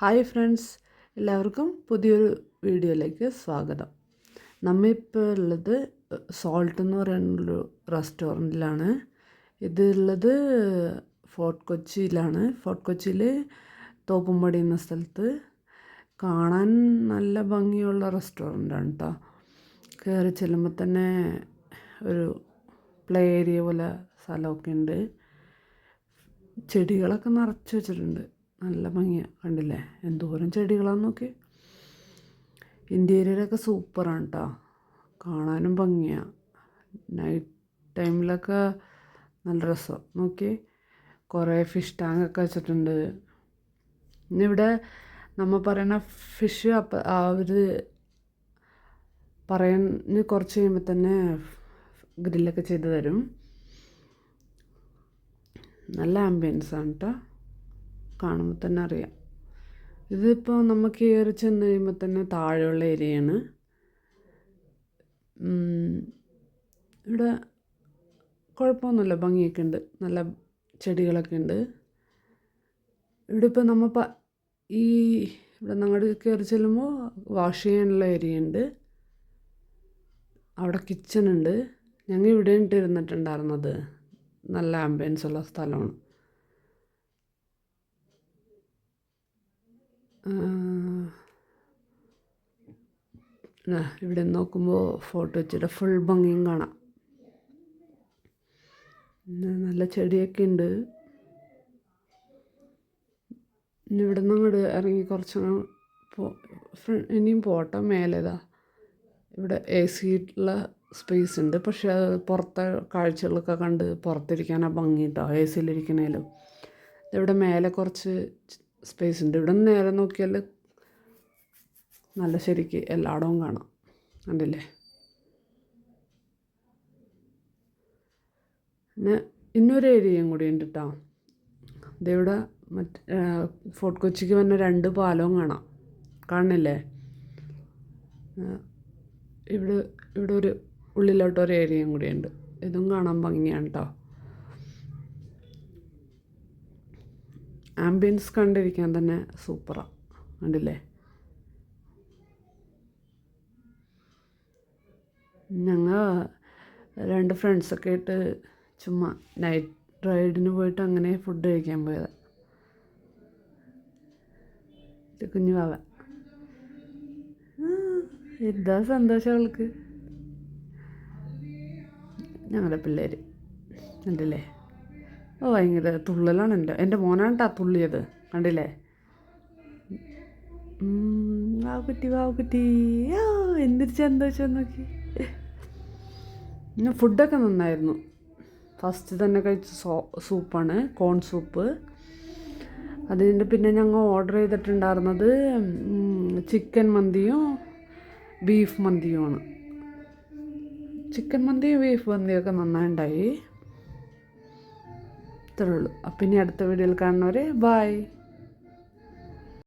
Hi friends, എല്ലാവർക്കും പുതിയൊരു വീഡിയോയിലേക്ക് സ്വാഗതം. നമ്മളിപ്പോൾ ഉള്ളത് സോൾട്ട് എന്ന് പറയുന്നൊരു റെസ്റ്റോറൻറ്റിലാണ്. ഇതുള്ളത് ഫോർട്ട് കൊച്ചിയിലാണ്. ഫോർട്ട് കൊച്ചിയിൽ തോപ്പുംപടി എന്ന സ്ഥലത്ത്. കാണാൻ നല്ല ഭംഗിയുള്ള റെസ്റ്റോറൻറ്റാണ് കേട്ടോ. കയറി ചെല്ലുമ്പോൾ തന്നെ ഒരു പ്ലേ ഏരിയ പോലെ സ്ഥലമൊക്കെ ഉണ്ട്. ചെടികളൊക്കെ നിറച്ച് വെച്ചിട്ടുണ്ട്. നല്ല ഭംഗിയാണ്, കണ്ടില്ലേ എന്തോരം ചെടികളാന്ന് നോക്കി. ഇൻറ്റീരിയറൊക്കെ സൂപ്പറാണ് കേട്ടോ, കാണാനും ഭംഗിയാണ്. നൈറ്റ് ടൈമിലൊക്കെ നല്ല രസം. നോക്കി കുറേ ഫിഷ് ടാങ്കൊക്കെ വെച്ചിട്ടുണ്ട്. ഇന്നിവിടെ നമ്മൾ പറയുന്ന ഫിഷ് അവർ പറയുന്ന കുറച്ച് കഴിയുമ്പോൾ തന്നെ ഗ്രില്ലൊക്കെ ചെയ്ത് തരും. നല്ല ആംബിയൻസാണ് കേട്ടോ, കാണുമ്പോൾ തന്നെ അറിയാം. ഇതിപ്പോൾ നമ്മൾ കയറി ചെന്ന് കഴിയുമ്പോൾ തന്നെ താഴെയുള്ള ഏരിയയാണ്. ഇവിടെ കുഴപ്പമൊന്നുമില്ല, ഭംഗിയൊക്കെ ഉണ്ട്, നല്ല ചെടികളൊക്കെ ഉണ്ട്. ഇവിടെ ഇപ്പോൾ നമ്മൾ ഇവിടെ ഞങ്ങൾ കയറി ചെല്ലുമ്പോൾ വാഷ് ചെയ്യാനുള്ള ഏരിയ ഉണ്ട്. അവിടെ കിച്ചൺ ഉണ്ട്. ഞങ്ങൾ ഇവിടെ ഇരുന്നിട്ടുണ്ടായിരുന്നത്. നല്ല ആംബിയൻസ് ഉള്ള സ്ഥലമാണ്. ഇവിടെ നോക്കുമ്പോൾ ഫോട്ടോ വെച്ചിട്ട് ഫുൾ ഭംഗിയും കാണാം. നല്ല ചെടിയൊക്കെ ഉണ്ട്. ഇവിടെ നിന്ന് അങ്ങോട്ട് ഇറങ്ങി കുറച്ച് ഇനിയും പോട്ടെ. മേലേതാ ഇവിടെ AC ഉള്ള സ്പേസ് ഉണ്ട്. പക്ഷേ അത് പുറത്തെ കാഴ്ചകളൊക്കെ കണ്ട് പുറത്തിരിക്കാനാണ് ഭംഗി കേട്ടോ, AC-യിലിരിക്കണേലും. ഇവിടെ മേലെ കുറച്ച് സ്പേസ് ഉണ്ട്. ഇവിടെ നിന്ന് നേരെ നോക്കിയാൽ നല്ല ശരിക്ക് എല്ലായിടവും കാണാം, കണ്ടില്ലേ. പിന്നെ ഇന്നൊരു ഏരിയയും കൂടി ഉണ്ട് കേട്ടോ. ഇതിവിടെ ഫോർട്ട് കൊച്ചിക്ക് വന്ന 2 പാലവും കാണുന്നില്ലേ. ഇവിടെ ഒരു ഉള്ളിലോട്ടൊരു ഏരിയയും കൂടി ഉണ്ട്. ഇതും കാണാൻ ഭംഗിയാണ് കേട്ടോ. ആംബിയൻസ് കണ്ടിരിക്കാൻ തന്നെ സൂപ്പറാണ്, കണ്ടില്ലേ. ഞങ്ങൾ 2 ഫ്രണ്ട്സൊക്കെ ആയിട്ട് ചുമ്മാ നൈറ്റ് റൈഡിന് പോയിട്ട് അങ്ങനെ ഫുഡ് കഴിക്കാൻ പോയത്. കുഞ്ഞു പാവ എന്താ സന്തോഷം അവൾക്ക്. ഞങ്ങളുടെ പിള്ളേർ കണ്ടില്ലേ. ഭയങ്കര തുള്ളലാണ്. എൻ്റെ മോനാണ് കേട്ടോ തുള്ളിയത്, കണ്ടില്ലേ. വാവുകുട്ടി എന്തൊരു സന്തോഷം നോക്കി. പിന്നെ ഫുഡൊക്കെ നന്നായിരുന്നു. ഫസ്റ്റ് തന്നെ കഴിച്ച സൂപ്പാണ്, കോൺ സൂപ്പ്. അതിൻ്റെ പിന്നെ ഞങ്ങൾ ഓർഡർ ചെയ്തിട്ടുണ്ടായിരുന്നത് ചിക്കൻ മന്തിയും ബീഫ് മന്തിയുമാണ്. ചിക്കൻ മന്തിയും ബീഫ് മന്തിയൊക്കെ നന്നായിട്ടുണ്ടായി. ഇത്രേ ഉള്ളൂ. അപ്പം ഇനി അടുത്ത വീഡിയോയിൽ കാണുന്നവരെ ബൈ.